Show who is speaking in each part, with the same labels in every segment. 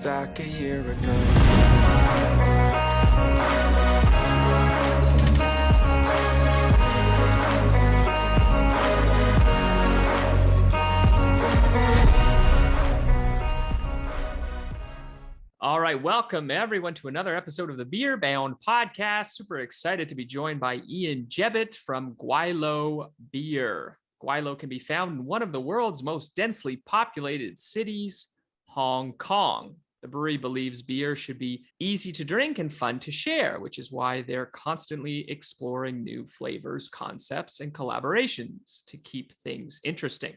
Speaker 1: Back a year ago.
Speaker 2: All right, welcome everyone to another episode of the Beer Bound podcast. Super excited to be joined by Ian Jebbitt from Gweilo Beer. Gweilo can be found in one of the world's most densely populated cities, Hong Kong. The brewery believes beer should be easy to drink and fun to share, which is why they're constantly exploring new flavors, concepts, and collaborations to keep things interesting.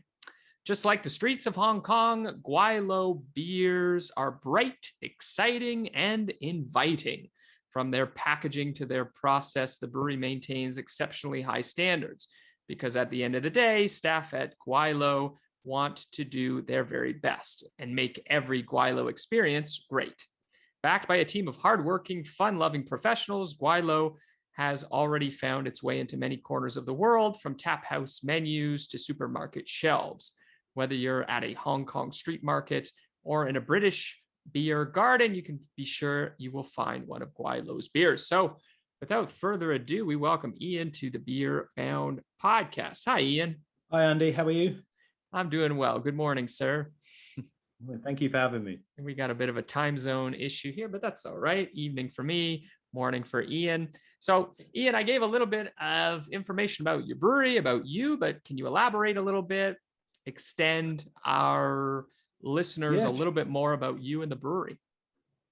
Speaker 2: Just like the streets of Hong Kong, Gweilo beers are bright, exciting, and inviting. From their packaging to their process, the brewery maintains exceptionally high standards because at the end of the day, staff at Gweilo want to do their very best and make every Gweilo experience great. Backed by a team of hardworking, fun-loving professionals, Gweilo has already found its way into many corners of the world, from taphouse menus to supermarket shelves. Whether you're at a Hong Kong street market or in a British beer garden, you can be sure you will find one of Gweilo's beers. So without further ado, we welcome Ian to the Beer Bound podcast. Hi, Ian.
Speaker 3: Hi, Andy. How are you?
Speaker 2: I'm doing well. Good morning, sir.
Speaker 3: Well, thank you for having me.
Speaker 2: We got a bit of a time zone issue here, but that's all right. Evening for me, morning for Ian. So, Ian, I gave a little bit of information about your brewery, about you, but can you elaborate a little bit? Extend our listeners a little bit more about you and the brewery.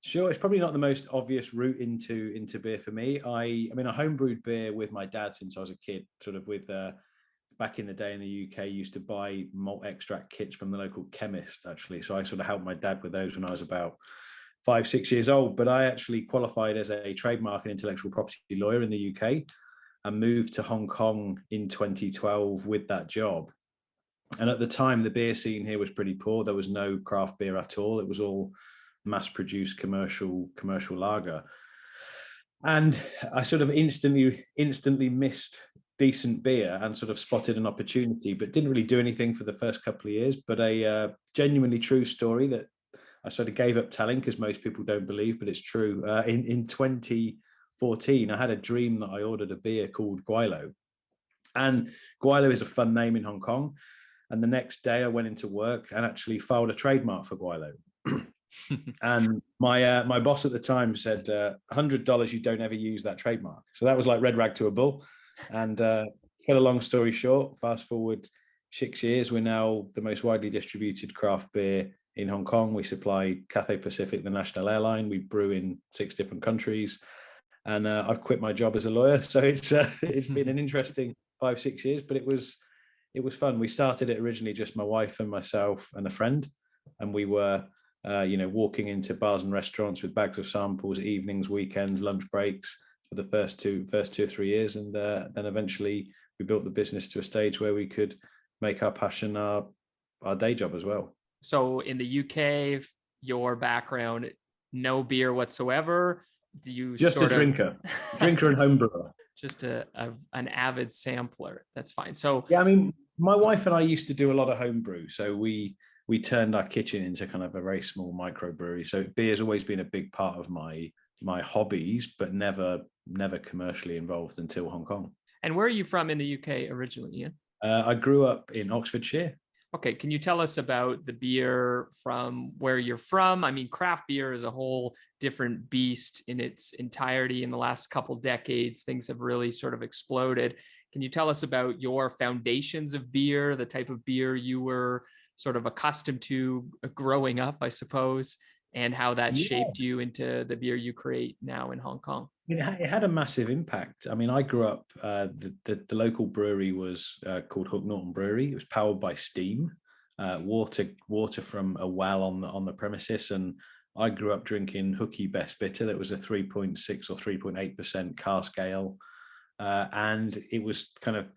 Speaker 3: Sure. It's probably not the most obvious route into beer for me. I mean, I homebrewed beer with my dad since I was a kid, sort of with back in the day in the UK, used to buy malt extract kits from the local chemist, actually. So I sort of helped my dad with those when I was about 5-6 years old. But I actually qualified as a trademark and intellectual property lawyer in the UK and moved to Hong Kong in 2012 with that job. And at the time, the beer scene here was pretty poor. There was no craft beer at all. It was all mass-produced commercial lager. And I sort of instantly missed decent beer and sort of spotted an opportunity, but didn't really do anything for the first couple of years. But a genuinely true story that I sort of gave up telling because most people don't believe, but it's true. In 2014, I had a dream that I ordered a beer called Gweilo. And Gweilo is a fun name in Hong Kong. And the next day I went into work and actually filed a trademark for Gweilo. And my boss at the time said, $100, you don't ever use that trademark. So that was like red rag to a bull. And cut a long story short, fast forward 6 years, we're now the most widely distributed craft beer in Hong Kong. We supply Cathay Pacific, the national airline. We brew in 6 different countries. And I've quit my job as a lawyer. So it's been an interesting 5-6 years, but it was fun. We started it originally just my wife and myself and a friend, and we were, walking into bars and restaurants with bags of samples, evenings, weekends, lunch breaks for the first two or 3 years, and then eventually we built the business to a stage where we could make our passion our day job as well.
Speaker 2: So in the UK, your background, no beer whatsoever. Do you
Speaker 3: just a drinker and home brewer?
Speaker 2: Just an avid sampler. That's fine. So
Speaker 3: yeah, I mean, my wife and I used to do a lot of home brew. So we turned our kitchen into kind of a very small microbrewery. So beer has always been a big part of my hobbies, but never commercially involved until Hong Kong.
Speaker 2: And where are you from in the UK originally, Ian?
Speaker 3: I grew up in Oxfordshire.
Speaker 2: Okay, can you tell us about the beer from where you're from? I mean, craft beer is a whole different beast in its entirety. In the last couple decades, things have really sort of exploded. Can you tell us about your foundations of beer, the type of beer you were sort of accustomed to growing up, I suppose, and how that shaped you into the beer you create now in Hong Kong?
Speaker 3: It had a massive impact. I mean, I grew up, the local brewery was called Hook Norton Brewery. It was powered by steam, water from a well on the premises. And I grew up drinking Hooky Best Bitter. That was a 3.6 or 3.8% cask ale. And it was kind of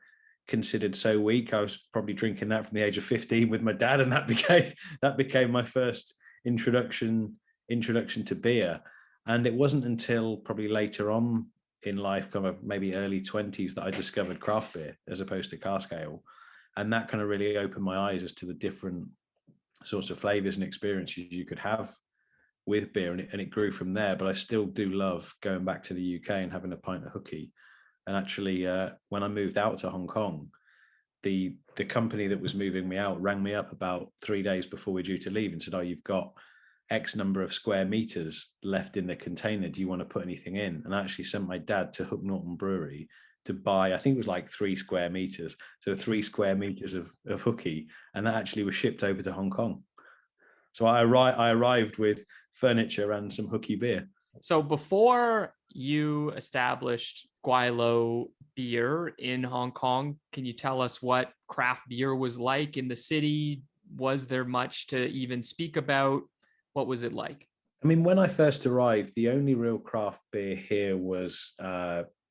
Speaker 3: considered so weak. I was probably drinking that from the age of 15 with my dad. And that became my first introduction to beer. And it wasn't until probably later on in life, kind of maybe early 20s, that I discovered craft beer as opposed to cask ale. And that kind of really opened my eyes as to the different sorts of flavors and experiences you could have with beer, and it grew from there. But I still do love going back to the UK and having a pint of hooky. And actually, when I moved out to Hong Kong, the company that was moving me out rang me up about 3 days before we're due to leave and said, "Oh, you've got X number of square meters left in the container. Do you want to put anything in?" And I actually sent my dad to Hook Norton Brewery to buy, I think it was like 3 square meters. So 3 square meters of hooky. And that actually was shipped over to Hong Kong. So I arrived with furniture and some hooky beer.
Speaker 2: So before you established Gweilo beer in Hong Kong, can you tell us what craft beer was like in the city? Was there much to even speak about? What was it like?
Speaker 3: I mean, when I first arrived, the only real craft beer here was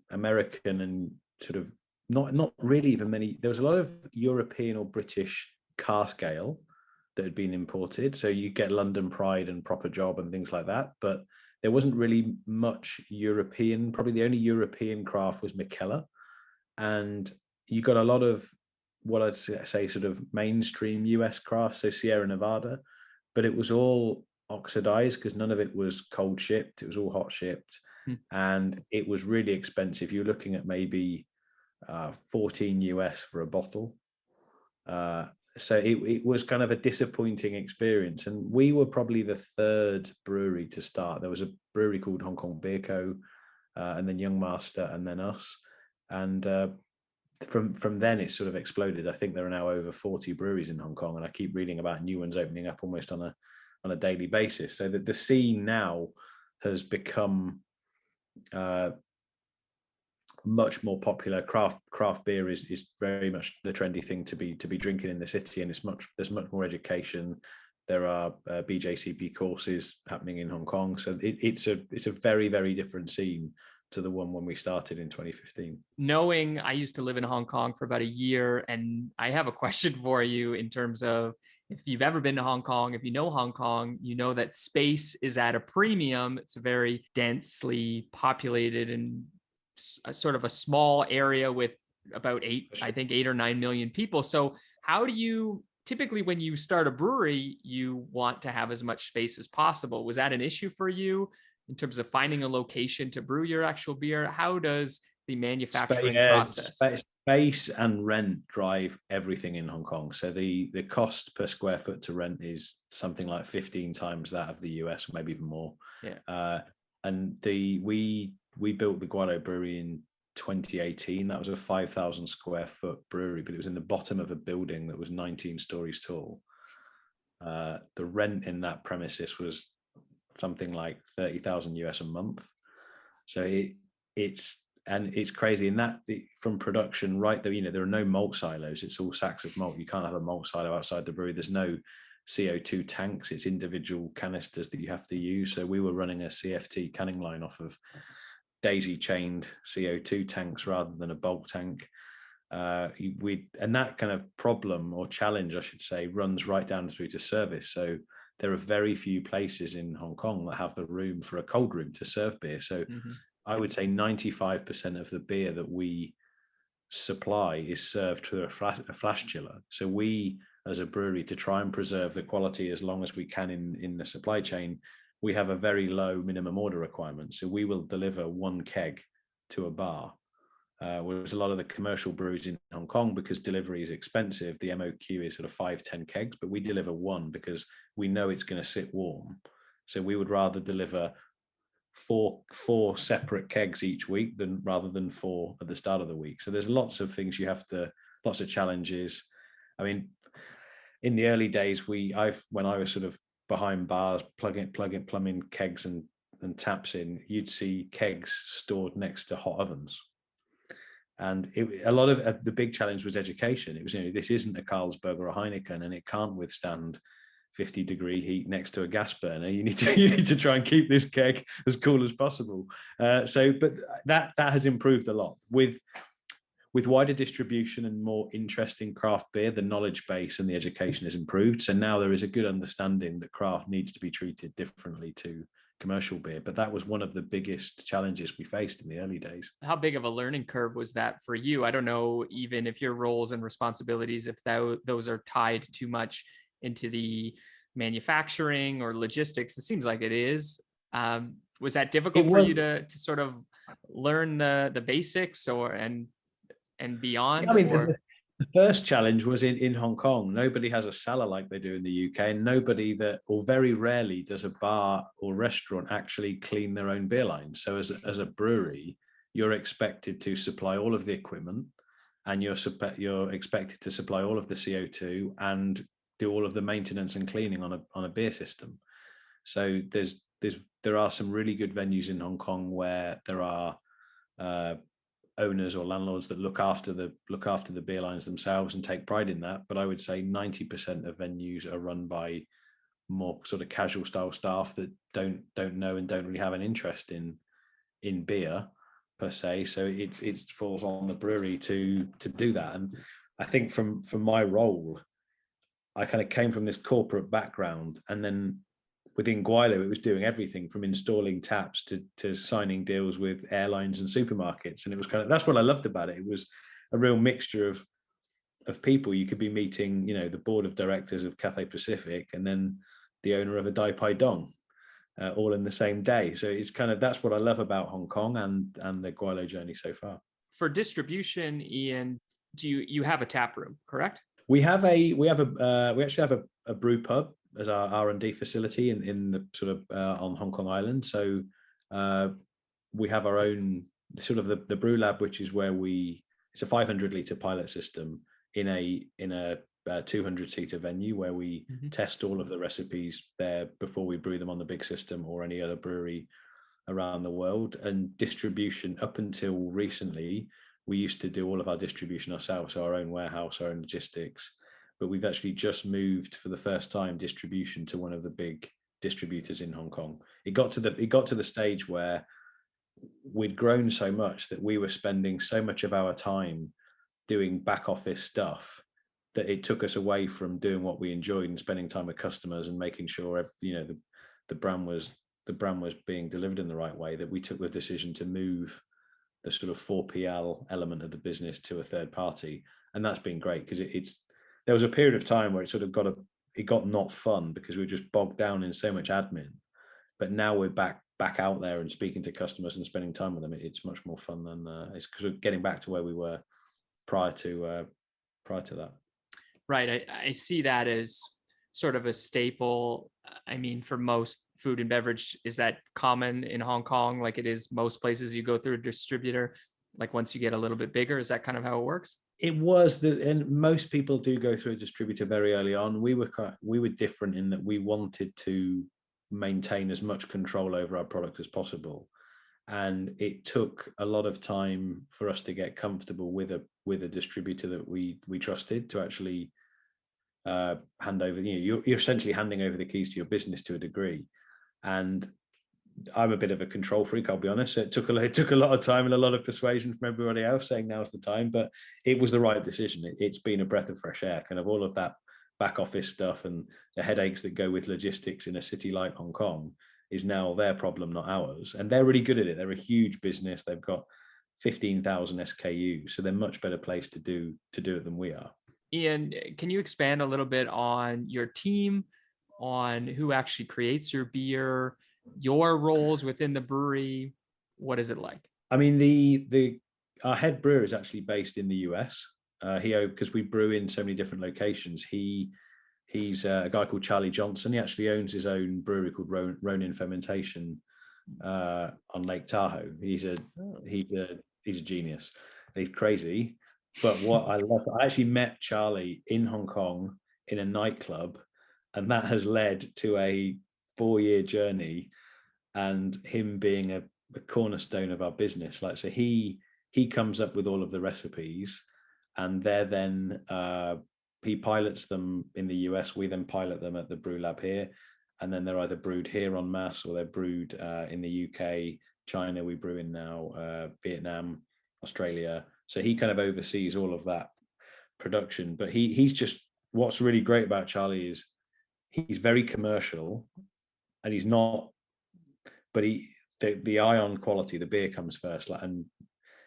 Speaker 3: American and sort of not really even many. There was a lot of European or British cask ale that had been imported. So you get London Pride and Proper Job and things like that. But there wasn't really much European. Probably the only European craft was Mikkeller. And you got a lot of what I'd say sort of mainstream US craft, so Sierra Nevada. But it was all oxidized because none of it was cold shipped. It was all hot shipped. And it was really expensive. You're looking at maybe 14 US for a bottle. So it was kind of a disappointing experience. And we were probably the third brewery to start. There was a brewery called Hong Kong Beer Co., and then Young Master, and then us. And from then it sort of exploded. I think there are now over 40 breweries in Hong Kong, and I keep reading about new ones opening up almost on a daily basis. So that the scene now has become much more popular. Craft beer is very much the trendy thing to be drinking in the city, and there's much more education. There are BJCP courses happening in Hong Kong, so it's a very, very different scene to the one when we started in 2015.
Speaker 2: Knowing I used to live in Hong Kong for about a year, and I have a question for you in terms of if you've ever been to Hong Kong, if you know Hong Kong, you know that space is at a premium. It's a very densely populated and sort of a small area with about 8 or 9 million people. So how do you typically, when you start a brewery, you want to have as much space as possible? Was that an issue for you in terms of finding a location to brew your actual beer? How does the manufacturing process?
Speaker 3: Space and rent drive everything in Hong Kong. So the cost per square foot to rent is something like 15 times that of the US, or maybe even more.
Speaker 2: Yeah.
Speaker 3: And we built the Gweilo brewery in 2018. That was a 5,000 square foot brewery, but it was in the bottom of a building that was 19 stories tall. The rent in that premises was something like 30,000 US a month. So it's crazy. And that from production, right there, there are no malt silos. It's all sacks of malt. You can't have a malt silo outside the brewery. There's no CO2 tanks. It's individual canisters that you have to use. So we were running a CFT canning line off of daisy chained CO2 tanks rather than a bulk tank. And that kind of problem or challenge, I should say, runs right down through to service. So there are very few places in Hong Kong that have the room for a cold room to serve beer. So I would say 95% of the beer that we supply is served through a flash chiller. So we, as a brewery, to try and preserve the quality as long as we can in the supply chain, we have a very low minimum order requirement. So we will deliver 1 keg to a bar. Whereas a lot of the commercial breweries in Hong Kong, because delivery is expensive, the MOQ is sort of 5-10 kegs, but we deliver 1 because we know it's going to sit warm. So we would rather deliver four separate kegs each week rather than 4 at the start of the week. So there's lots of things lots of challenges. I mean, in the early days, when I was sort of behind bars, plumbing kegs and taps in, you'd see kegs stored next to hot ovens. And a lot of the big challenge was education. It was, this isn't a Carlsberg or a Heineken, and it can't withstand 50-degree heat next to a gas burner. You need to try and keep this keg as cool as possible. But that has improved a lot with wider distribution and more interesting craft beer. The knowledge base and the education has improved. So now there is a good understanding that craft needs to be treated differently to commercial beer. But that was one of the biggest challenges we faced in the early days.
Speaker 2: How big of a learning curve was that for you? I don't know, even if your roles and responsibilities, if those are tied too much into the manufacturing or logistics? It seems like it is. Was that difficult for you to sort of learn the basics and beyond?
Speaker 3: I mean, the first challenge was in Hong Kong. Nobody has a cellar like they do in the UK, and nobody or very rarely does a bar or restaurant actually clean their own beer lines. So as a brewery, you're expected to supply all of the equipment, and you're expected to supply all of the CO2 and do all of the maintenance and cleaning on a beer system. So there are some really good venues in Hong Kong where there are owners or landlords that look after the beer lines themselves and take pride in that. But I would say 90% of venues are run by more sort of casual style staff that don't know and don't really have an interest in beer per se. So it falls on the brewery to do that. And I think from my role, I kind of came from this corporate background, and then within Gweilo, it was doing everything from installing taps to signing deals with airlines and supermarkets. And it was that's what I loved about it. It was a real mixture of people. You could be meeting, the board of directors of Cathay Pacific and then the owner of a Dai Pai Dong, all in the same day. So it's that's what I love about Hong Kong and the Gweilo journey so far.
Speaker 2: For distribution, Ian, do you have a tap room, correct?
Speaker 3: We actually have a brew pub as our R&D facility in the sort of on Hong Kong Island. So we have our own sort of the brew lab, which is where it's a 500 litre pilot system in a 200-seater venue where we test all of the recipes there before we brew them on the big system or any other brewery around the world. And distribution, up until recently, we used to do all of our distribution ourselves, so our own warehouse, our own logistics. But we've actually just moved for the first time distribution to one of the big distributors in Hong Kong. It got to the stage where we'd grown so much that we were spending so much of our time doing back office stuff that it took us away from doing what we enjoyed and spending time with customers and making sure the brand was being delivered in the right way, that we took the decision to move the sort of 4PL element of the business to a third party. And that's been great because there was a period of time where it sort of got not fun because we were just bogged down in so much admin. But now we're back out there and speaking to customers and spending time with them. It's much more fun than it's because we're getting back to where we were prior to that.
Speaker 2: Right. I see that as sort of a staple. I mean, for most food and beverage, is that common in Hong Kong? Like it is most places you go through a distributor, like once you get a little bit bigger, is that kind of how it works?
Speaker 3: It was and most people do go through a distributor very early on. We were different in that we wanted to maintain as much control over our product as possible, and it took a lot of time for us to get comfortable with a distributor that we trusted to actually hand over. You're essentially handing over the keys to your business to a degree, and I'm a bit of a control freak, I'll be honest. It took a lot of time and a lot of persuasion from everybody else saying now's the time, but it was the right decision. It's been a breath of fresh air, kind of all of that back office stuff and the headaches that go with logistics in a city like Hong Kong is now their problem, not ours. And they're really good at it. They're a huge business. They've got 15,000 SKUs, so they're much better placed to do it than we are.
Speaker 2: Ian, can you expand a little bit on your team, on who actually creates your beer, your roles within the brewery? What is it like?
Speaker 3: I mean, our head brewer is actually based in the US. Because we brew in so many different locations. He's a guy called Charlie Johnson. He actually owns his own brewery called Ronin Fermentation on Lake Tahoe. He's a genius. He's crazy. But what I love, I actually met Charlie in Hong Kong in a nightclub, and that has led to a 4-year journey and him being a cornerstone of our business. Like, so he comes up with all of the recipes, and they're then he pilots them in the US. We then pilot them at the brew lab here, and then they're either brewed here en masse or they're brewed in the UK, China. We brew in now, Vietnam, Australia. So he kind of oversees all of that production. But he's just, what's really great about Charlie is he's very commercial, and he's not, but the eye on quality, the beer comes first.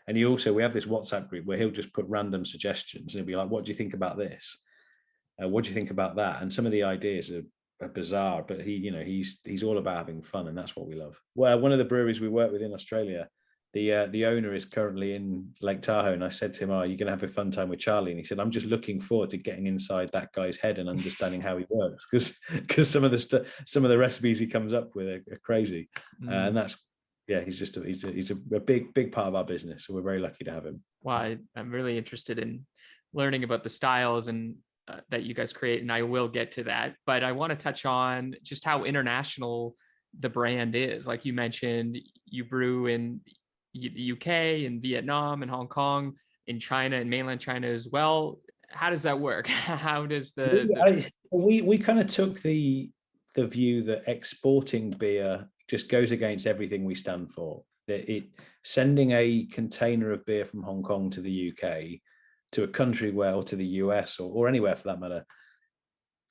Speaker 3: And he also, we have this WhatsApp group where he'll just put random suggestions and he'll be like, what do you think about this? What do you think about that? And some of the ideas are bizarre, but he's all about having fun, and that's what we love. Well, one of the breweries we work with in Australia, the owner is currently in Lake Tahoe, and I said to him, "Are you going to have a fun time with Charlie?" And he said, "I'm just looking forward to getting inside that guy's head and understanding how he works, because some of the recipes he comes up with are crazy." And that's he's a big part of our business, so we're very lucky to have him.
Speaker 2: Well, I'm really interested in learning about the styles and that you guys create, and I will get to that. But I want to touch on just how international the brand is. Like you mentioned, you brew in the UK, in Vietnam, and Hong Kong, in China, and mainland China as well. How does that work? How does
Speaker 3: we kind of took the view that exporting beer just goes against everything we stand for. Sending a container of beer from Hong Kong to the UK, to a country or to the US or anywhere for that matter,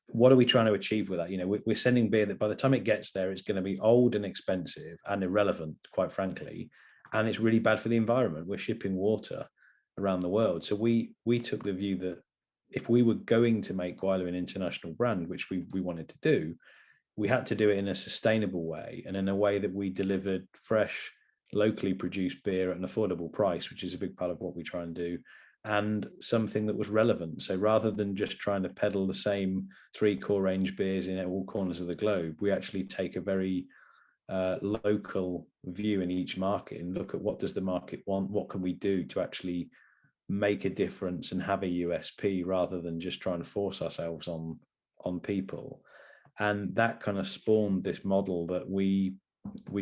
Speaker 3: what are we trying to achieve with that? We're sending beer that by the time it gets there, it's going to be old and expensive and irrelevant, quite frankly, and it's really bad for the environment. We're shipping water around the world. So we took the view that if we were going to make Gweilo an international brand, which we wanted to do, we had to do it in a sustainable way, and in a way that we delivered fresh, locally produced beer at an affordable price, which is a big part of what we try and do, and something that was relevant. So rather than just trying to peddle the same 3 core range beers in all corners of the globe, we actually take a very local view in each market and look at what does the market want, what can we do to actually make a difference and have a USP, rather than just try and force ourselves on people. And that kind of spawned this model that we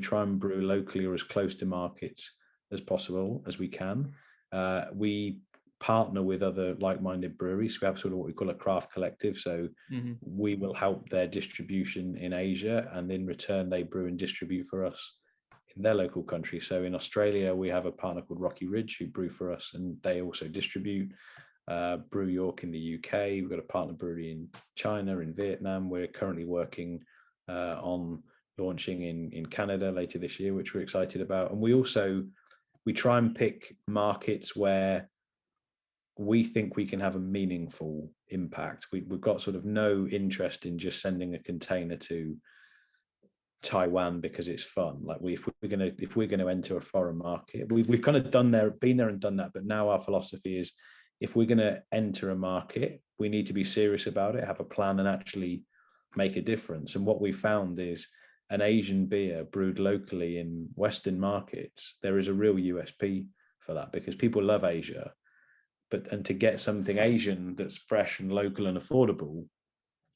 Speaker 3: try and brew locally or as close to markets as possible as we can. We partner with other like-minded breweries. We have sort of what we call a craft collective. So we will help their distribution in Asia, and in return they brew and distribute for us in their local country. So in Australia, we have a partner called Rocky Ridge who brew for us, and they also distribute. Brew York in the UK. We've got a partner brewery in China, in Vietnam. We're currently working on launching in Canada later this year, which we're excited about. And we try and pick markets where we think we can have a meaningful impact. We've got sort of no interest in just sending a container to Taiwan because it's fun. Like if we're going to enter a foreign market, we've kind of been there and done that. But now our philosophy is, if we're going to enter a market, we need to be serious about it, have a plan, and actually make a difference. And what we found is an Asian beer brewed locally in Western markets, there is a real USP for that, because people love Asia. And to get something Asian that's fresh and local and affordable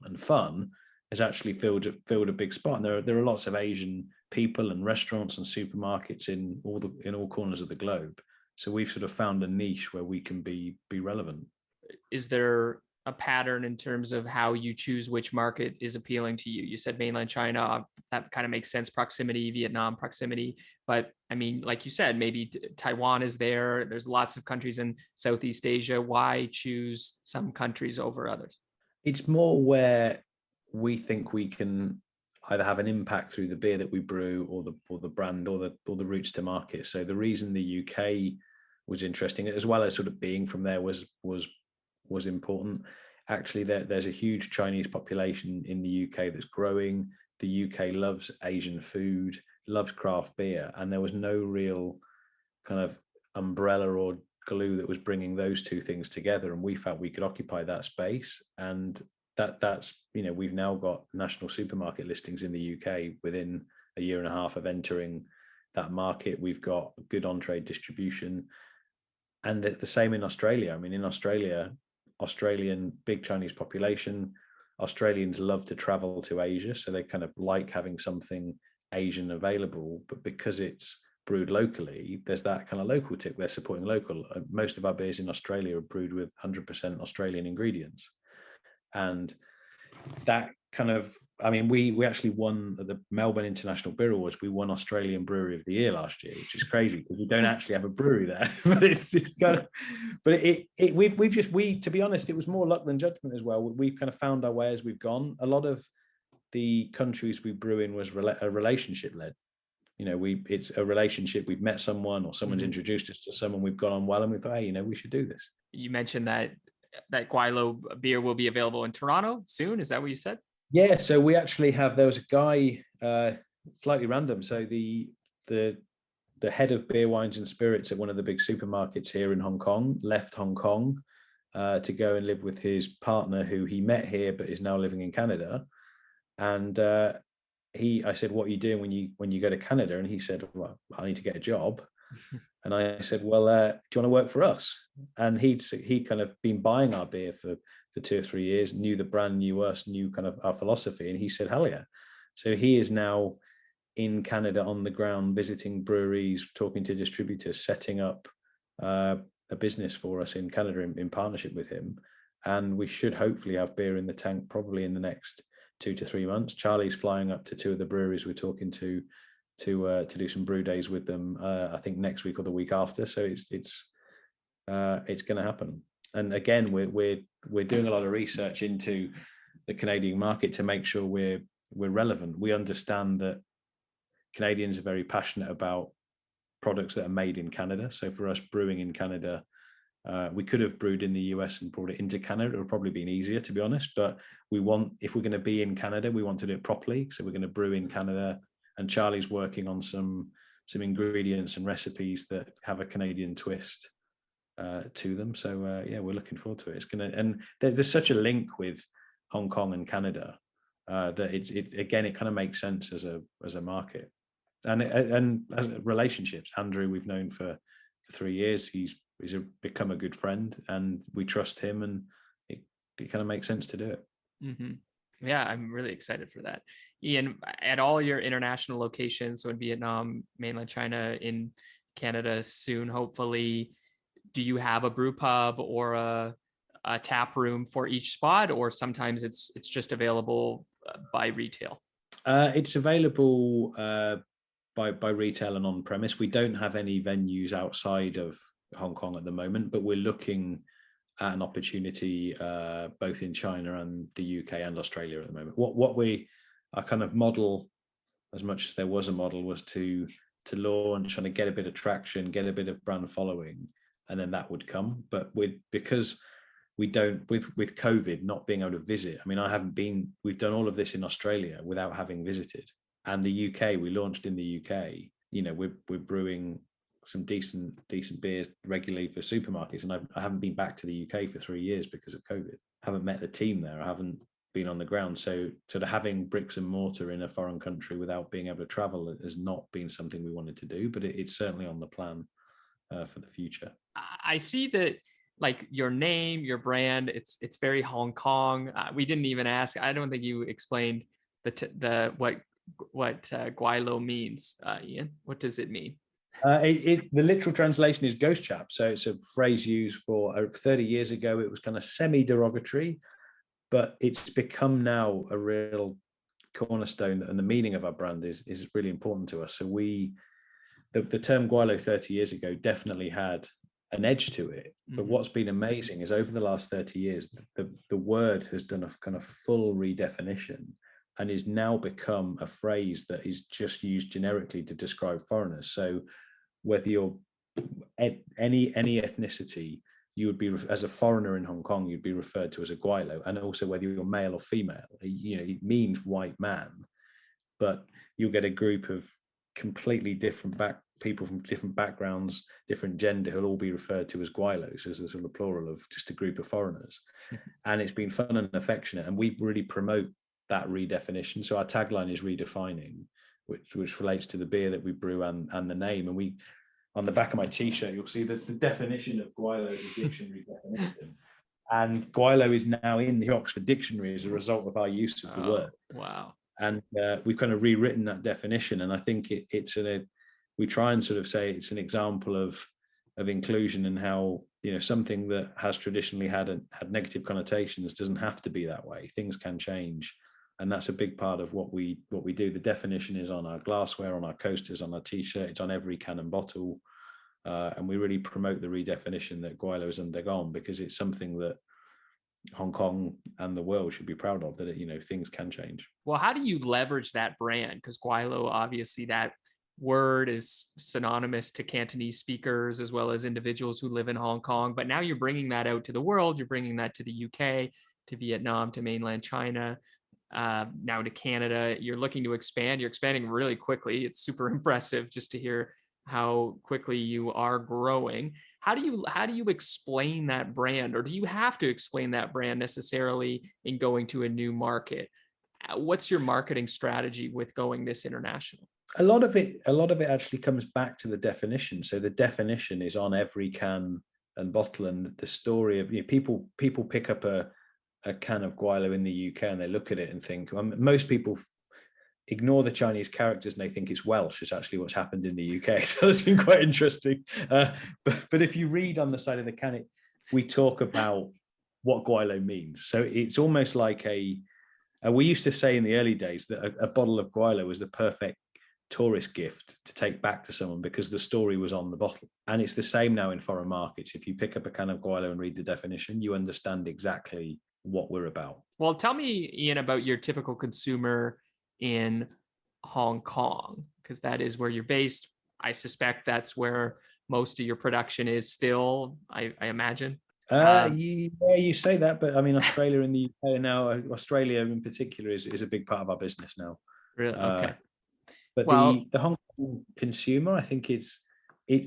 Speaker 3: and fun has actually filled a big spot. And there are lots of Asian people and restaurants and supermarkets in all corners of the globe. So we've sort of found a niche where we can be relevant.
Speaker 2: Is there a pattern in terms of how you choose which market is appealing to you? You said mainland China, that kind of makes sense, proximity, Vietnam proximity. But I mean, like you said, maybe Taiwan is there. There's lots of countries in Southeast Asia. Why choose some countries over others?
Speaker 3: It's more where we think we can either have an impact through the beer that we brew, or the brand, or the routes to market. So the reason the UK was interesting, as well as sort of being from there, was important. Actually, there's a huge Chinese population in the UK that's growing. The UK loves Asian food, loves craft beer, and there was no real kind of umbrella or glue that was bringing those two things together. And we felt we could occupy that space, and that's we've now got national supermarket listings in the UK within a year and a half of entering that market. We've got good on-trade distribution, and the same in Australia. I mean, in Australia, Australian big Chinese population, Australians love to travel to Asia, so they kind of like having something Asian available. But because it's brewed locally, there's that kind of local tip. They're supporting local. Most of our beers in Australia are brewed with 100% Australian ingredients. And that kind of, I mean, we actually won at the Melbourne International Beer Awards. We won Australian Brewery of the Year last year, which is crazy because we don't actually have a brewery there. But it's kind of, but we to be honest, it was more luck than judgment as well. We've kind of found our way as we've gone. A lot of the countries we brew in was a relationship led. It's a relationship. We've met someone, or someone's introduced us to someone, we've gone on well, and we thought, hey, we should do this.
Speaker 2: You mentioned that Gweilo beer will be available in Toronto soon. Is that what you said?
Speaker 3: Yeah, so we actually have. There was a guy, slightly random. So the head of beer, wines, and spirits at one of the big supermarkets here in Hong Kong left Hong Kong to go and live with his partner, who he met here but is now living in Canada. And I said, "What are you doing when you go to Canada?" And he said, "Well, I need to get a job." And I said, "Well, do you want to work for us?" And he kind of been buying our beer for 2 or 3 years, knew the brand, knew us, knew kind of our philosophy. And he said, "Hell yeah." So he is now in Canada on the ground, visiting breweries, talking to distributors, setting up a business for us in Canada in partnership with him. And we should hopefully have beer in the tank probably in the next 2 to 3 months. Charlie's flying up to 2 of the breweries we're talking to do some brew days with them. I think next week or the week after. So it's going to happen. And again, we're doing a lot of research into the Canadian market to make sure we're relevant. We understand that Canadians are very passionate about products that are made in Canada. So for us, brewing in Canada, we could have brewed in the US and brought it into Canada. It would probably been easier, to be honest. But if we're going to be in Canada, we want to do it properly. So we're going to brew in Canada. And Charlie's working on some ingredients and recipes that have a Canadian twist to them. So yeah, we're looking forward to it. It's gonna, and there's such a link with Hong Kong and Canada that it kind of makes sense as a market. And as relationships, Andrew, we've known for 3 years. He's become a good friend, and we trust him, and it kind of makes sense to do it.
Speaker 2: Mm-hmm. Yeah, I'm really excited for that. Ian, at all your international locations, so in Vietnam, mainland China, in Canada soon, hopefully, do you have a brew pub or a tap room for each spot, or sometimes it's just available by retail?
Speaker 3: It's available by retail and on premise. We don't have any venues outside of Hong Kong at the moment, but we're looking at an opportunity both in China and the UK and Australia at the moment. What our kind of model, as much as there was a model, was to launch and get a bit of traction, get a bit of brand following, and then that would come. But because we don't, with COVID not being able to visit, I mean, we've done all of this in Australia without having visited. And the UK, we launched in the UK, we're brewing some decent beers regularly for supermarkets. And I haven't been back to the UK for 3 years because of COVID. I haven't met the team there. I haven't been on the ground. So sort of having bricks and mortar in a foreign country without being able to travel has not been something we wanted to do, but it's certainly on the plan for the future.
Speaker 2: I see that, like, your name, your brand, it's very Hong Kong. We didn't even ask. I don't think you explained what Gweilo means, Ian. What does it mean?
Speaker 3: The literal translation is ghost chap. So it's a phrase used for 30 years ago. It was kind of semi-derogatory, but it's become now a real cornerstone, and the meaning of our brand is really important to us. So the term Gweilo 30 years ago definitely had an edge to it. Mm-hmm. But what's been amazing is over the last 30 years, the word has done a kind of full redefinition and is now become a phrase that is just used generically to describe foreigners. So whether you're any ethnicity, you would be, as a foreigner in Hong Kong, you'd be referred to as a Gweilo. And also whether you're male or female, it means white man, but you'll get a group of completely different people from different backgrounds, different gender, who'll all be referred to as Gweilos, as a sort of plural of just a group of foreigners. And it's been fun and affectionate, and we really promote that redefinition. So our tagline is redefining, which relates to the beer that we brew and the name. And we, on the back of my t-shirt, you'll see that the definition of Gweilo is a dictionary definition. And Gweilo is now in the Oxford Dictionary as a result of our use of the word.
Speaker 2: Wow.
Speaker 3: And we've kind of rewritten that definition. And I think we try and sort of say it's an example of inclusion, and how, something that has traditionally had negative connotations doesn't have to be that way. Things can change. And that's a big part of what we do. The definition is on our glassware, on our coasters, on our t-shirt. It's on every can and bottle. And we really promote the redefinition that Gweilo has undergone, because it's something that Hong Kong and the world should be proud of, that things can change.
Speaker 2: Well, how do you leverage that brand? Because Gweilo, obviously, that word is synonymous to Cantonese speakers as well as individuals who live in Hong Kong. But now you're bringing that out to the world. You're bringing that to the UK, to Vietnam, to mainland China. now to Canada. You're looking to expand. You're expanding really quickly. It's super impressive just to hear how quickly you are growing. How do you explain that brand, or do you have to explain that brand necessarily in going to a new market? What's your marketing strategy with going this international?
Speaker 3: A lot of it actually comes back to the definition. So the definition is on every can and bottle, and the story of, people pick up a can of Gweilo in the UK and they look at it and think, most people ignore the Chinese characters and they think it's Welsh. It's actually what's happened in the UK. So it's been quite interesting. But if you read on the side of the can, we talk about what Gweilo means. So it's almost like we used to say in the early days that a bottle of Gweilo was the perfect tourist gift to take back to someone because the story was on the bottle. And it's the same now in foreign markets. If you pick up a can of Gweilo and read the definition, you understand exactly what we're about.
Speaker 2: Well, tell me, Ian, about your typical consumer in Hong Kong, because that is where you're based. I suspect that's where most of your production is still, I imagine.
Speaker 3: Yeah, you say that, but I mean, Australia and the UK now, Australia in particular is a big part of our business now.
Speaker 2: Really? Okay.
Speaker 3: But the Hong Kong consumer, I think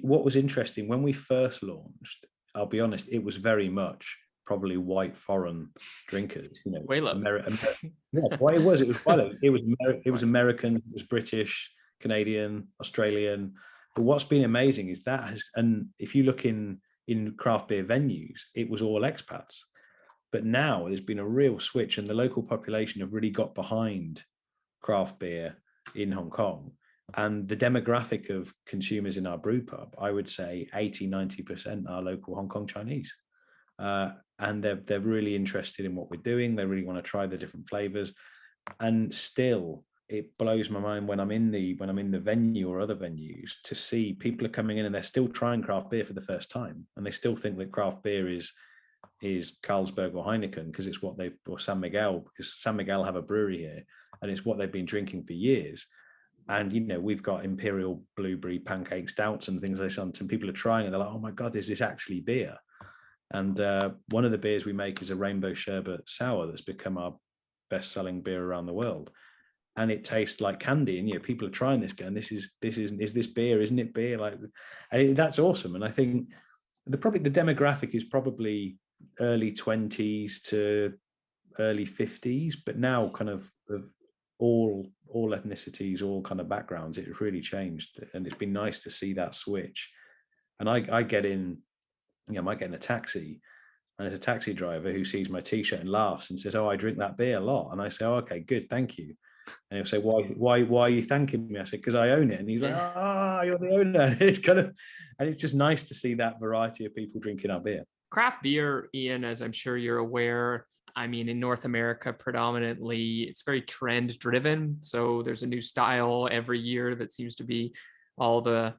Speaker 3: what was interesting when we first launched, I'll be honest, it was very much probably white foreign drinkers. What it was Gweilo. It was American, it was British, Canadian, Australian. But what's been amazing is and if you look in craft beer venues, it was all expats. But now there's been a real switch, and the local population have really got behind craft beer in Hong Kong. And the demographic of consumers in our brew pub, I would say 80-90% are local Hong Kong Chinese. And they're really interested in what we're doing. They really want to try the different flavors. And still, it blows my mind when I'm in the venue or other venues to see people are coming in and they're still trying craft beer for the first time, and they still think that craft beer is Carlsberg or Heineken because it's what or San Miguel, because San Miguel have a brewery here and it's what they've been drinking for years. And we've got Imperial Blueberry pancake stouts and things like that, and people are trying and they're like, oh my god, is this actually beer? And one of the beers we make is a rainbow sherbet sour that's become our best-selling beer around the world. And it tastes like candy, and people are trying this going, is this beer? Isn't it beer? That's awesome. And I think the demographic is probably early 20s to early 50s, but now kind of all ethnicities, all kind of backgrounds, it's really changed, and it's been nice to see that switch. And I get in, I might get in a taxi, and there's a taxi driver who sees my t-shirt and laughs and says, oh, I drink that beer a lot. And I say, oh, okay, good, thank you. And he'll say, why are you thanking me? I said, because I own it. And he's like, you're the owner. And it's just nice to see that variety of people drinking our beer.
Speaker 2: Craft beer, Ian, as I'm sure you're aware, I mean, in North America, predominantly, it's very trend driven. So there's a new style every year that seems to be all the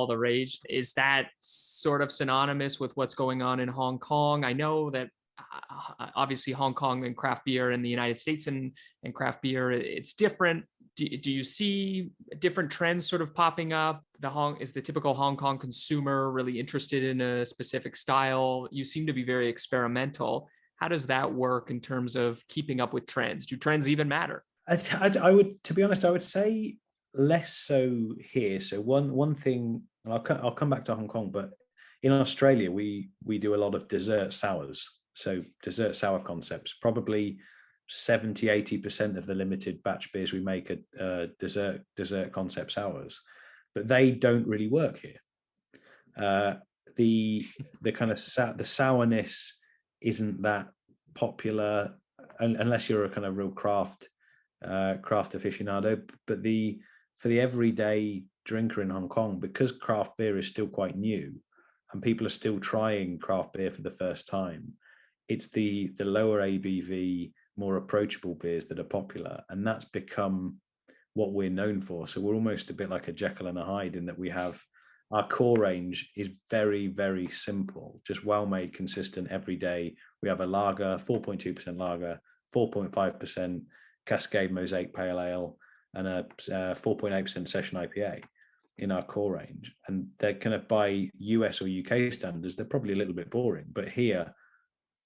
Speaker 2: rage. Is that sort of synonymous with what's going on in Hong Kong? I know that obviously Hong Kong and craft beer in the United States and craft beer, it's different. Do you see different trends sort of popping up? Is the typical Hong Kong consumer really interested in a specific style? You seem to be very experimental. How does that work in terms of keeping up with trends? Do trends even matter?
Speaker 3: I would, to be honest, I would say less so here. So one thing, and I'll come back to Hong Kong, but in Australia, we do a lot of dessert sours. So dessert sour concepts, probably 70-80% of the limited batch beers we make are dessert concept sours, but they don't really work here. The kind of the sourness isn't that popular unless you're a kind of real craft aficionado. But for the everyday drinker in Hong Kong, because craft beer is still quite new and people are still trying craft beer for the first time, it's the lower ABV, more approachable beers that are popular, and that's become what we're known for. So we're almost a bit like a Jekyll and a Hyde in that we have our core range is very, very simple, just well-made, consistent every day. We have a lager, 4.2% lager, 4.5% Cascade Mosaic Pale Ale, and a 4.8% Session IPA in our core range. And they're kind of, by US or UK standards, they're probably a little bit boring. But here,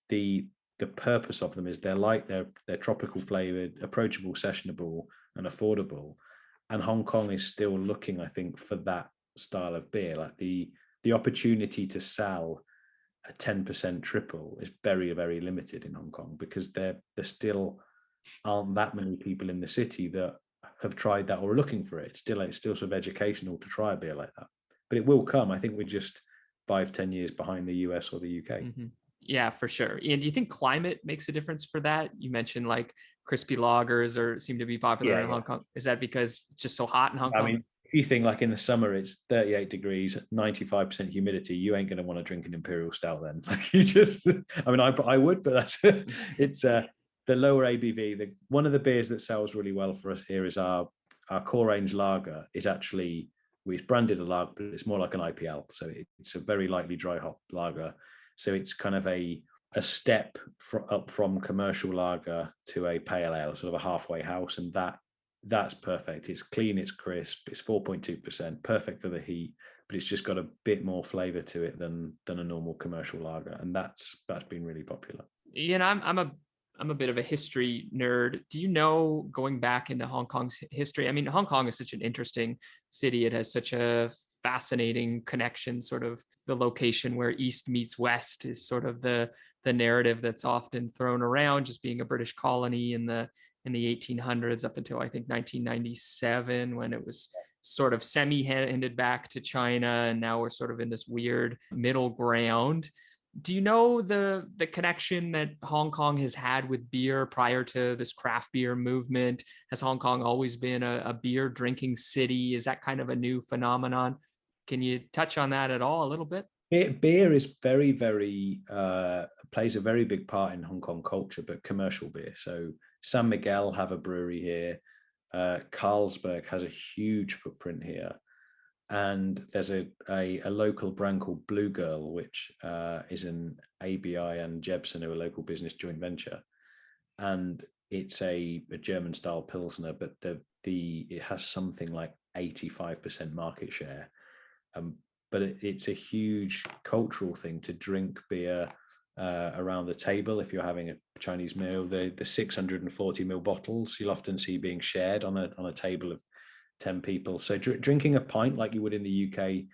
Speaker 3: the the purpose of them is they're light, they're tropical flavored, approachable, sessionable, and affordable. And Hong Kong is still looking, I think, for that style of beer. Like the opportunity to sell a 10% triple is very, very limited in Hong Kong, because there still aren't that many people in the city that have tried that or are looking for it. It's still sort of educational to try a beer like that, but it will come. I think we're just 5-10 years behind the US or the UK.
Speaker 2: Mm-hmm. Yeah, for sure. And do you think climate makes a difference for that? You mentioned like crispy lagers or seem to be popular in Hong Kong. Is that because it's just so hot in Hong Kong?
Speaker 3: I mean, if you think like in the summer, it's 38 degrees, 95% humidity, you ain't going to want to drink an imperial stout then. Like you just, I mean, I would, but that's, it's the lower ABV. One of the beers that sells really well for us here is our core range lager. Is actually, we've branded a lager, but it's more like an IPL. So it's a very lightly dry hop lager. So it's kind of a step up from commercial lager to a pale ale, sort of a halfway house. And that's perfect. It's clean, it's crisp, it's 4.2%, perfect for the heat, but it's just got a bit more flavor to it than a normal commercial lager. And that's been really popular.
Speaker 2: You know, I'm a bit of a history nerd. Do you know, going back into Hong Kong's history? I mean, Hong Kong is such an interesting city. It has such a fascinating connection, sort of the location where East meets West is sort of the narrative that's often thrown around, just being a British colony in the 1800s up until I think 1997, when it was sort of semi-handed back to China, and now we're sort of in this weird middle ground. Do you know the connection that Hong Kong has had with beer prior to this craft beer movement? Has Hong Kong always been a beer drinking city? Is that kind of a new phenomenon? Can you touch on that at all a little bit?
Speaker 3: Beer is very, very plays a very big part in Hong Kong culture, but commercial beer. So San Miguel have a brewery here. Carlsberg has a huge footprint here. And there's a local brand called Blue Girl, which is an ABI and Jebbitt, who are a local business joint venture. And it's a German style Pilsner, but it has something like 85% market share. But it's a huge cultural thing to drink beer around the table. If you're having a Chinese meal, the 640 ml bottles you'll often see being shared on a table of 10 people. So drinking a pint like you would in the UK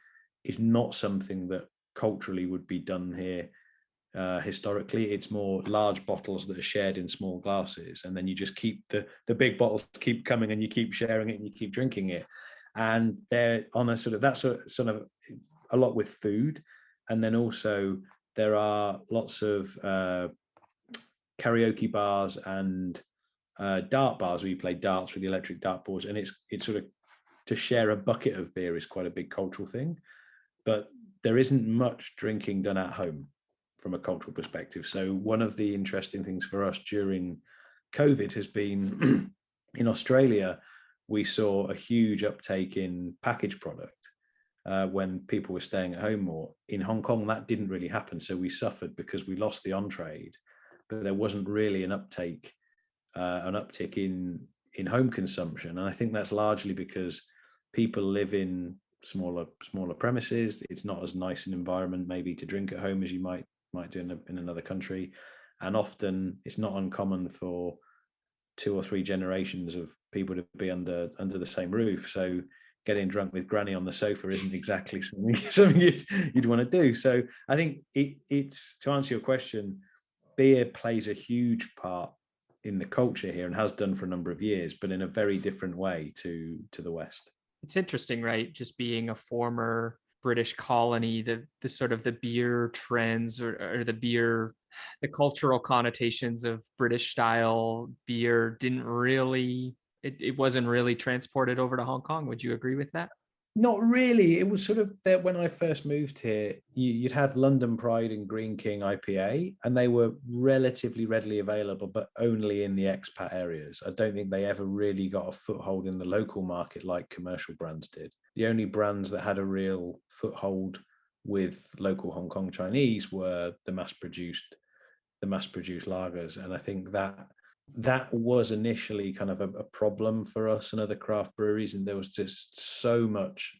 Speaker 3: is not something that culturally would be done here. Historically, it's more large bottles that are shared in small glasses, and then you just keep the big bottles keep coming, and you keep sharing it, and you keep drinking it. And they're on a sort of, that's sort of a lot with food. And then also there are lots of karaoke bars and dart bars where you play darts with the electric dartboards, and it's sort of, to share a bucket of beer is quite a big cultural thing, but there isn't much drinking done at home from a cultural perspective. So one of the interesting things for us during COVID has been in Australia, we saw a huge uptake in packaged product when people were staying at home more. In Hong Kong, that didn't really happen. So we suffered because we lost the on-trade, but there wasn't really an uptick in home consumption. And I think that's largely because people live in smaller premises. It's not as nice an environment maybe to drink at home as you might do in another country. And often it's not uncommon for 2 or 3 generations of people to be under the same roof. So getting drunk with granny on the sofa isn't exactly something you'd want to do. So I think it's, to answer your question, beer plays a huge part in the culture here and has done for a number of years, but in a very different way to the West.
Speaker 2: It's interesting, right? Just being a former British colony, the sort of the beer trends or the cultural connotations of British style beer it wasn't really transported over to Hong Kong. Would you agree with that?
Speaker 3: Not really. It was sort of there when I first moved here. You'd had London Pride and Green King IPA, and they were relatively readily available, but only in the expat areas. I don't think they ever really got a foothold in the local market like commercial brands did. The only brands that had a real foothold with local Hong Kong Chinese were the mass-produced lagers, and I think that was initially kind of a problem for us and other craft breweries, and there was just so much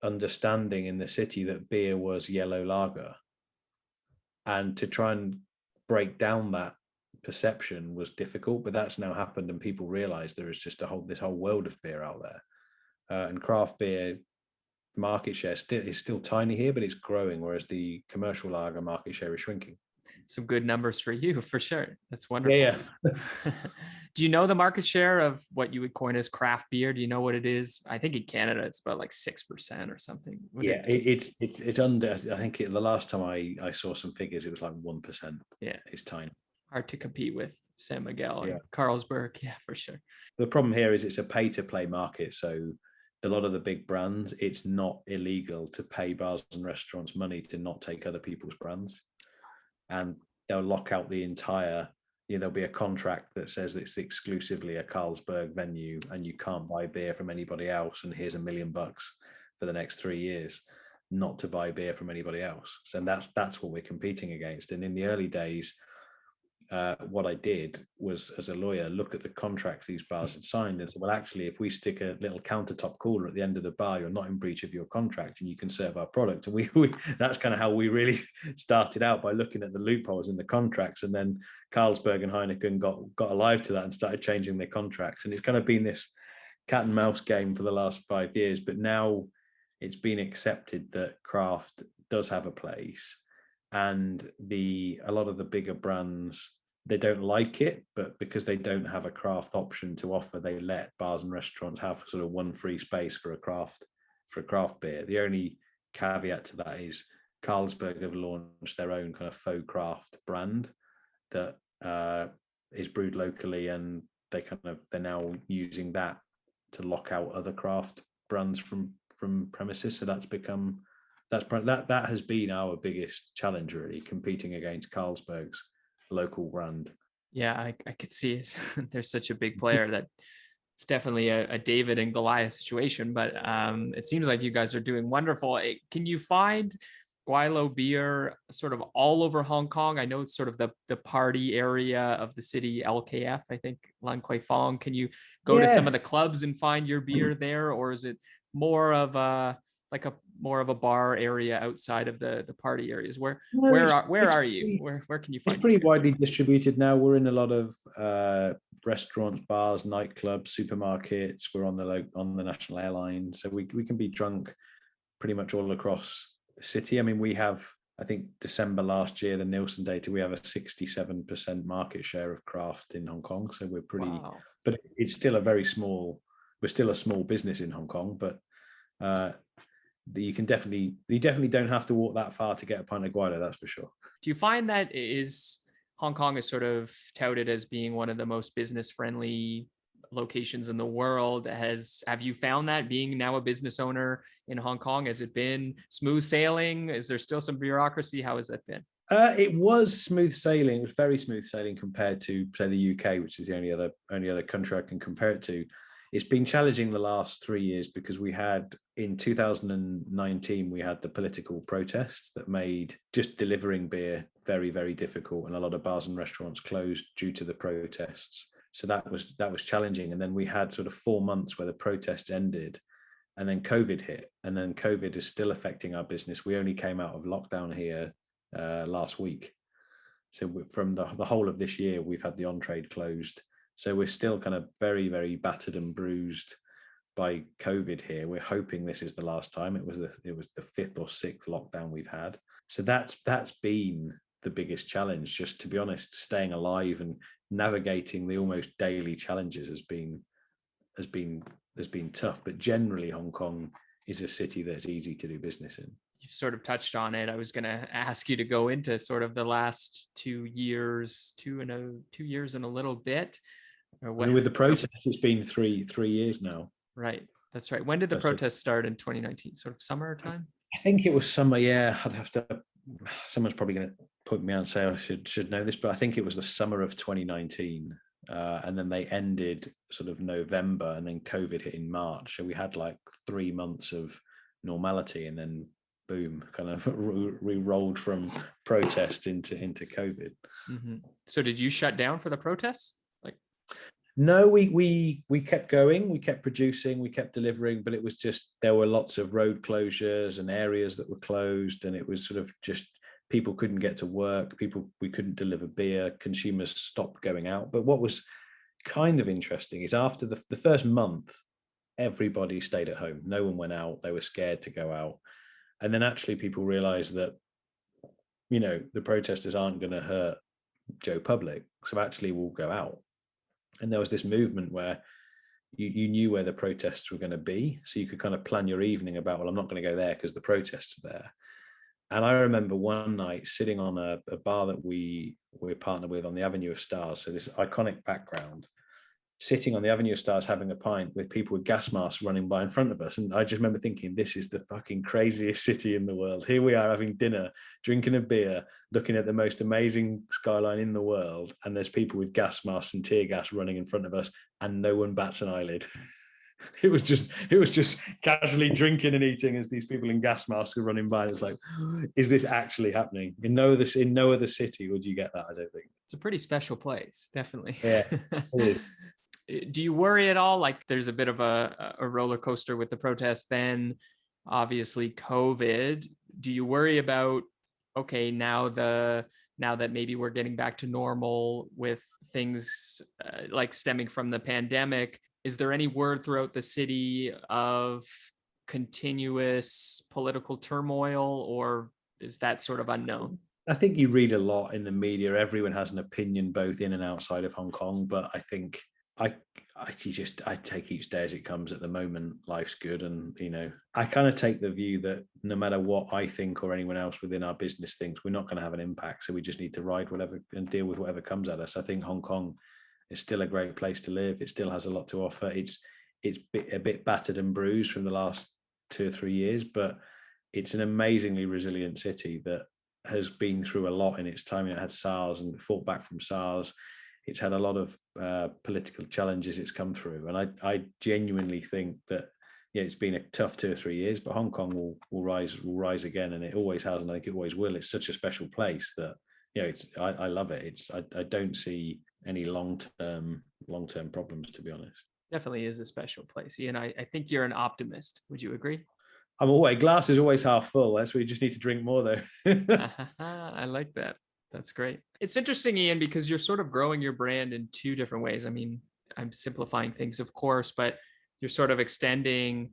Speaker 3: understanding in the city that beer was yellow lager, and to try and break down that perception was difficult, but that's now happened, and people realize there is just this whole world of beer out there, and craft beer market share is still tiny here, but it's growing, whereas the commercial lager market share is shrinking.
Speaker 2: Some good numbers for you, for sure. That's wonderful.
Speaker 3: Yeah.
Speaker 2: Do you know the market share of what you would coin as craft beer? Do you know what it is? I think in Canada it's about like 6% or something.
Speaker 3: It's under. I think the last time I saw some figures, it was like 1%.
Speaker 2: Yeah,
Speaker 3: it's tiny.
Speaker 2: Hard to compete with San Miguel and Carlsberg. Yeah, for sure.
Speaker 3: The problem here is it's a pay-to-play market, so a lot of the big brands, it's not illegal to pay bars and restaurants money to not take other people's brands, and they'll lock out the entire. There'll be a contract that says it's exclusively a Carlsberg venue, and you can't buy beer from anybody else. And here's $1 million for the next 3 years, not to buy beer from anybody else. So that's what we're competing against. And in the early days, what I did was, as a lawyer, look at the contracts these bars had signed and said, well, actually, if we stick a little countertop cooler at the end of the bar, you're not in breach of your contract and you can serve our product. And we that's kind of how we really started out, by looking at the loopholes in the contracts. And then Carlsberg and Heineken got alive to that and started changing their contracts. And it's kind of been this cat and mouse game for the last 5 years. But now it's been accepted that craft does have a place. And a lot of the bigger brands, they don't like it, but because they don't have a craft option to offer, they let bars and restaurants have sort of one free space for a craft beer. The only caveat to that is Carlsberg have launched their own kind of faux craft brand that is brewed locally, and they're now using that to lock out other craft brands from premises. So that has been our biggest challenge, really, competing against Carlsberg's local brand.
Speaker 2: Yeah, I could see it. There's such a big player that it's definitely a David and Goliath situation, but it seems like you guys are doing wonderful. Can you find Gweilo beer sort of all over Hong Kong? I know it's sort of the party area of the city, LKF, I think, Lan Kwai Fong. Can you go to some of the clubs and find your beer there, or is it more of a bar area outside of the party areas? Where are you? Where can you find?
Speaker 3: It's pretty widely distributed now. We're in a lot of restaurants, bars, nightclubs, supermarkets. We're on the national airline, so we can be drunk pretty much all across the city. I mean, we have, I think December last year, the Nielsen data, we have a 67% market share of craft in Hong Kong. So we're pretty, wow. But it's still we're still a small business in Hong Kong, but you definitely don't have to walk that far to get a pint of Gweilo, that's for sure.
Speaker 2: Do you find that Hong Kong is sort of touted as being one of the most business friendly locations in the world? Have you found that, being now a business owner in Hong Kong? Has it been smooth sailing? Is there still some bureaucracy? How has that been?
Speaker 3: It was smooth sailing. It was very smooth sailing compared to, say, the UK, which is the only other country I can compare it to. It's been challenging the last 3 years because we had, in 2019, we had the political protests that made just delivering beer very, very difficult, and a lot of bars and restaurants closed due to the protests. So that was challenging. And then we had sort of 4 months where the protests ended, and then COVID hit, and then COVID is still affecting our business. We only came out of lockdown here last week. So from the whole of this year, we've had the on-trade closed. So we're still kind of very, very battered and bruised by COVID here. We're hoping this is the last time. It was the 5th or 6th lockdown we've had. So that's been the biggest challenge. Just to be honest, staying alive and navigating the almost daily challenges has been tough. But generally, Hong Kong is a city that's easy to do business in.
Speaker 2: You've sort of touched on it. I was going to ask you to go into sort of the last 2 years, 2 years and a little bit.
Speaker 3: With the protest, it's been three years now.
Speaker 2: Right. That's right. When did the protest start in 2019? Sort of summertime?
Speaker 3: I think it was summer. Yeah, someone's probably going to put me out and say I should know this, but I think it was the summer of 2019. And then they ended sort of November, and then COVID hit in March. So we had like 3 months of normality, and then boom, kind of we rolled from protest into COVID.
Speaker 2: Mm-hmm. So did you shut down for the protests?
Speaker 3: No, we kept going, we kept producing, we kept delivering, but it was just, there were lots of road closures and areas that were closed, and it was sort of just People couldn't get to work. We couldn't deliver beer. Consumers stopped going out. But what was kind of interesting is after the first month, everybody stayed at home. No one went out. They were scared to go out. And then actually people realized that, the protesters aren't going to hurt Joe Public. So actually we'll go out. And there was this movement where you knew where the protests were going to be. So you could kind of plan your evening about, well, I'm not going to go there because the protests are there. And I remember one night sitting on a bar that we're partnered with on the Avenue of Stars. So this iconic background, sitting on the Avenue of Stars having a pint with people with gas masks running by in front of us. And I just remember thinking, this is the fucking craziest city in the world. Here we are having dinner, drinking a beer, looking at the most amazing skyline in the world. And there's people with gas masks and tear gas running in front of us, and no one bats an eyelid. It was just casually drinking and eating as these people in gas masks are running by. It's like, is this actually happening? In no other city would you get that, I don't think.
Speaker 2: It's a pretty special place, definitely.
Speaker 3: Yeah.
Speaker 2: Do you worry at all? Like there's a bit of a roller coaster with the protests, then obviously COVID. Do you worry about, okay, now that maybe we're getting back to normal with things like stemming from the pandemic, is there any word throughout the city of continuous political turmoil, or is that sort of unknown?
Speaker 3: I think you read a lot in the media. Everyone has an opinion both in and outside of Hong Kong, but I think I take each day as it comes. At the moment, life's good, and I kind of take the view that no matter what I think or anyone else within our business thinks, we're not going to have an impact. So we just need to ride whatever and deal with whatever comes at us. I think Hong Kong is still a great place to live. It still has a lot to offer. It's a bit battered and bruised from the last 2 or 3 years, but it's an amazingly resilient city that has been through a lot in its time. It had SARS and fought back from SARS. It's had a lot of political challenges it's come through. And I genuinely think that, it's been a tough 2 or 3 years, but Hong Kong will rise again. And it always has, and I think it always will. It's such a special place that, I love it. I don't see any long-term problems, to be honest.
Speaker 2: Definitely is a special place. Ian, I think you're an optimist. Would you agree?
Speaker 3: I'm always, glass is always half full. That's where you just need to drink more, though.
Speaker 2: I like that. That's great. It's interesting, Ian, because you're sort of growing your brand in 2 different ways. I mean, I'm simplifying things, of course, but you're sort of extending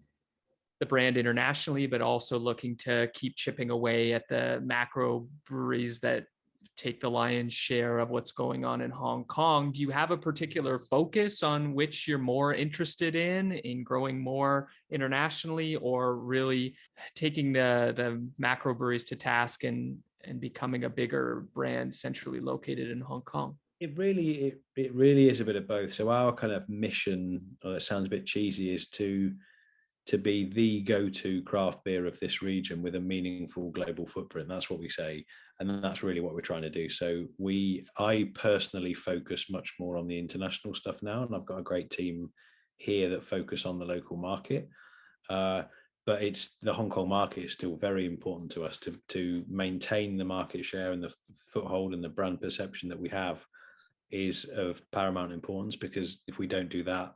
Speaker 2: the brand internationally, but also looking to keep chipping away at the macro breweries that take the lion's share of what's going on in Hong Kong. Do you have a particular focus on which you're more interested in growing more internationally, or really taking the macro breweries to task and becoming a bigger brand centrally located in Hong Kong?
Speaker 3: It really is a bit of both. So our kind of mission, it sounds a bit cheesy, is to be the go-to craft beer of this region with a meaningful global footprint. That's what we say, and that's really what we're trying to do. So I personally focus much more on the international stuff now, and I've got a great team here that focus on the local market. But it's the Hong Kong market is still very important to us to maintain the market share and the foothold and the brand perception that we have is of paramount importance, because if we don't do that,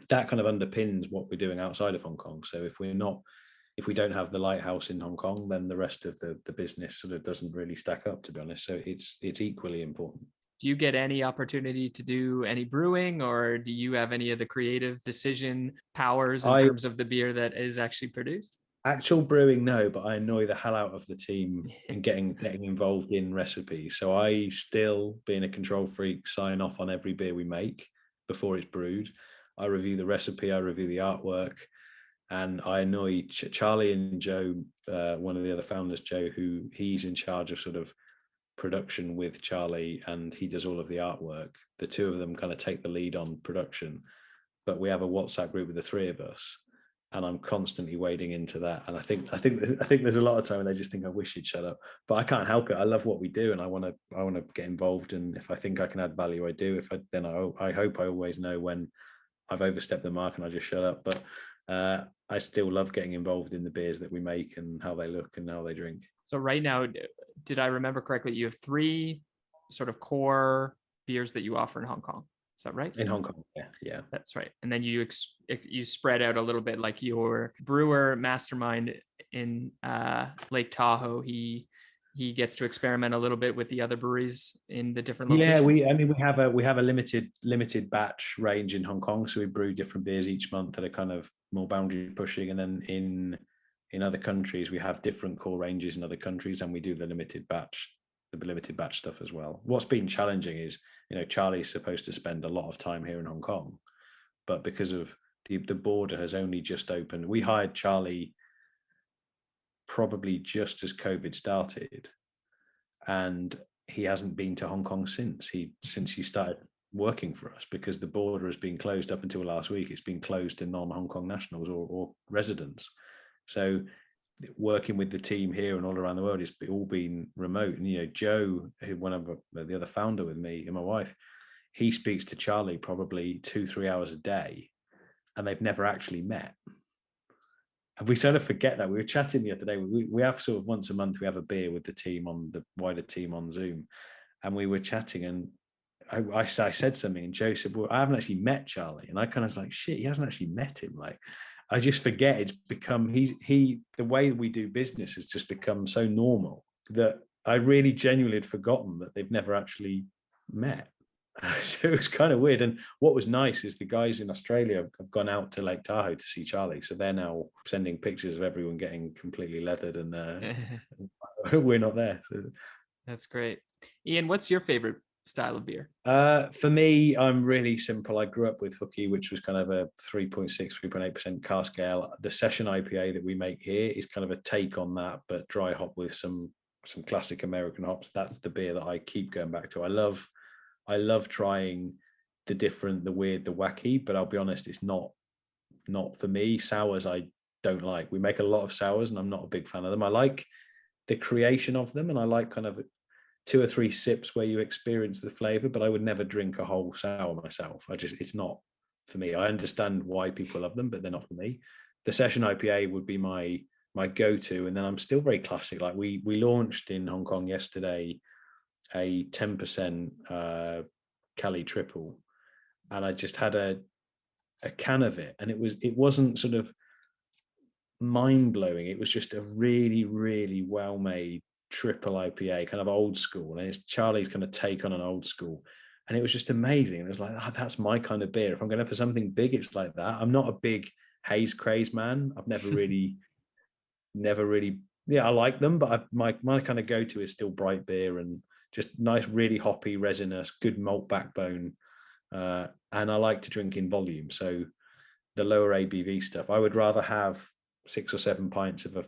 Speaker 3: that kind of underpins what we're doing outside of Hong Kong. So if we don't have the lighthouse in Hong Kong, then the rest of the business sort of doesn't really stack up, to be honest. So it's equally important.
Speaker 2: Do you get any opportunity to do any brewing, or do you have any of the creative decision powers in terms of the beer that is actually produced?
Speaker 3: Actual brewing, no, but I annoy the hell out of the team in getting involved in recipes. So I still, being a control freak, sign off on every beer we make before it's brewed. I review the recipe, I review the artwork, and I annoy Charlie and Joe, one of the other founders, Joe, who he's in charge of sort of production with Charlie, and he does all of the artwork. The two of them kind of take the lead on production, but we have a WhatsApp group with the 3 of us, and I'm constantly wading into that. And I think there's a lot of time when they just think I wish he'd shut up, but I can't help it. I love what we do, and I want to get involved. And if I think I can add value, I do. I hope I always know when I've overstepped the mark and I just shut up. But I still love getting involved in the beers that we make and how they look and how they drink.
Speaker 2: So right now, did I remember correctly? You have 3 sort of core beers that you offer in Hong Kong. Is that right?
Speaker 3: In Hong Kong, yeah.
Speaker 2: That's right. And then you spread out a little bit, like your brewer mastermind in Lake Tahoe. He he gets to experiment a little bit with the other breweries in the different
Speaker 3: Yeah,
Speaker 2: locations?
Speaker 3: we have a limited batch range in Hong Kong, so we brew different beers each month that are kind of more boundary pushing, and then in other countries we have different core ranges in other countries, and we do the limited batch stuff as well. What's been challenging is, Charlie's supposed to spend a lot of time here in Hong Kong, but because of the border has only just opened. We hired Charlie probably just as COVID started, and he hasn't been to Hong Kong since he started working for us, because the border has been closed up until last week. It's been closed to non-Hong Kong nationals or residents. So working with the team here and all around the world, it's all been remote. And Joe, one of the other founder with me and my wife, he speaks to Charlie probably 2-3 hours a day, and they've never actually met. And we sort of forget that. We were chatting the other day. We have sort of once a month, we have a beer with the team, on the wider team on Zoom. And we were chatting, and I said something, and Joe said, well, I haven't actually met Charlie. And I kind of was like, shit, he hasn't actually met him. Like, I just forget it's become, the way we do business has just become so normal that I really genuinely had forgotten that they've never actually met. So it was kind of weird. And what was nice is the guys in Australia have gone out to Lake Tahoe to see Charlie. So they're now sending pictures of everyone getting completely leathered, and we're not there. So.
Speaker 2: That's great. Ian, what's your favorite style of beer?
Speaker 3: For me, I'm really simple. I grew up with Hooky, which was kind of a 3.6, 3.8% cask ale. The session IPA that we make here is kind of a take on that, but dry hop with some classic American hops. That's the beer that I keep going back to. I love trying the different, the weird, the wacky, but I'll be honest, it's not for me. Sours I don't like. We make a lot of sours, and I'm not a big fan of them. I like the creation of them, and I like kind of 2 or 3 sips where you experience the flavor, but I would never drink a whole sour myself. It's not for me. I understand why people love them, but they're not for me. The session IPA would be my go-to, and then I'm still very classic. Like we launched in Hong Kong yesterday a 10% Cali triple, and I just had a can of it, and it wasn't sort of mind-blowing. It was just a really, really well-made triple IPA, kind of old school, and it's Charlie's kind of take on an old school, and it was just amazing. It was like, that's my kind of beer. If I'm going for something big, it's like that. I'm not a big haze craze man. I've never really I like them, but my kind of go-to is still bright beer, and just nice, really hoppy, resinous, good malt backbone. And I like to drink in volume. So the lower ABV stuff, I would rather have 6 or 7 pints of a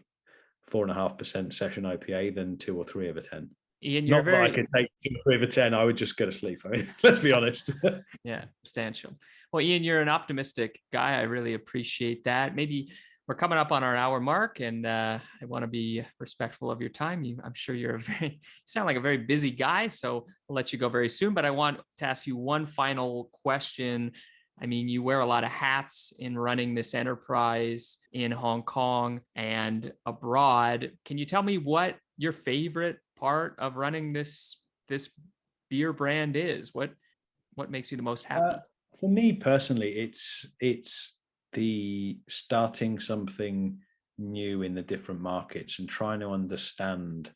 Speaker 3: 4.5% session IPA than 2 or 3 of a 10.
Speaker 2: Ian,
Speaker 3: Not that I could take 2 or 3 of a 10. I would just go to sleep. I mean, let's be honest.
Speaker 2: Yeah, substantial. Well, Ian, you're an optimistic guy. I really appreciate that. Maybe we're coming up on our hour mark, and I want to be respectful of your time. I'm sure you sound like a very busy guy, so I'll let you go very soon. But I want to ask you one final question. I mean, you wear a lot of hats in running this enterprise in Hong Kong and abroad. Can you tell me what your favorite part of running this beer brand is? What makes you the most happy?
Speaker 3: For me personally, it's the starting something new in the different markets and trying to understand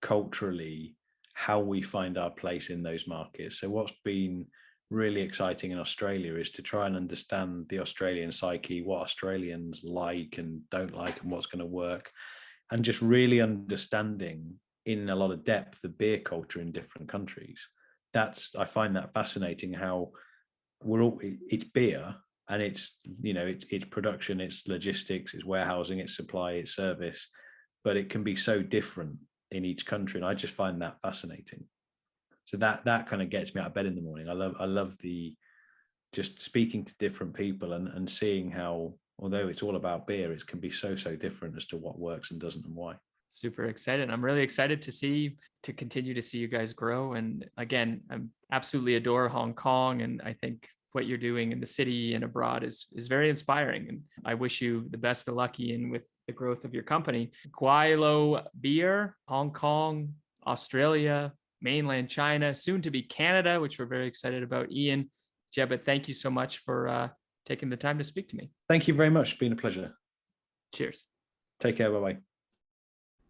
Speaker 3: culturally how we find our place in those markets. So what's been really exciting in Australia is to try and understand the Australian psyche, what Australians like and don't like, and what's going to work, and just really understanding in a lot of depth the beer culture in different countries. I find that fascinating, how it's beer, and it's production, it's logistics, it's warehousing, it's supply, it's service, but it can be so different in each country, and I just find that fascinating. So that kind of gets me out of bed in the morning. I love the just speaking to different people and seeing how, although it's all about beer, it can be so different as to what works and doesn't and why.
Speaker 2: Super excited. I'm really excited to continue to see you guys grow. And again, I absolutely adore Hong Kong, and I think what you're doing in the city and abroad is very inspiring. And I wish you the best of luck, Ian, with the growth of your company. Gweilo Beer, Hong Kong, Australia, mainland China, soon to be Canada, which we're very excited about. Ian, Jebbitt, thank you so much for taking the time to speak to me.
Speaker 3: Thank you very much. It's been a pleasure.
Speaker 2: Cheers.
Speaker 3: Take care. Bye-bye.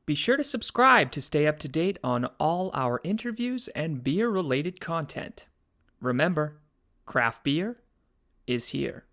Speaker 2: Be sure to subscribe to stay up to date on all our interviews and beer-related content. Remember, craft beer is here.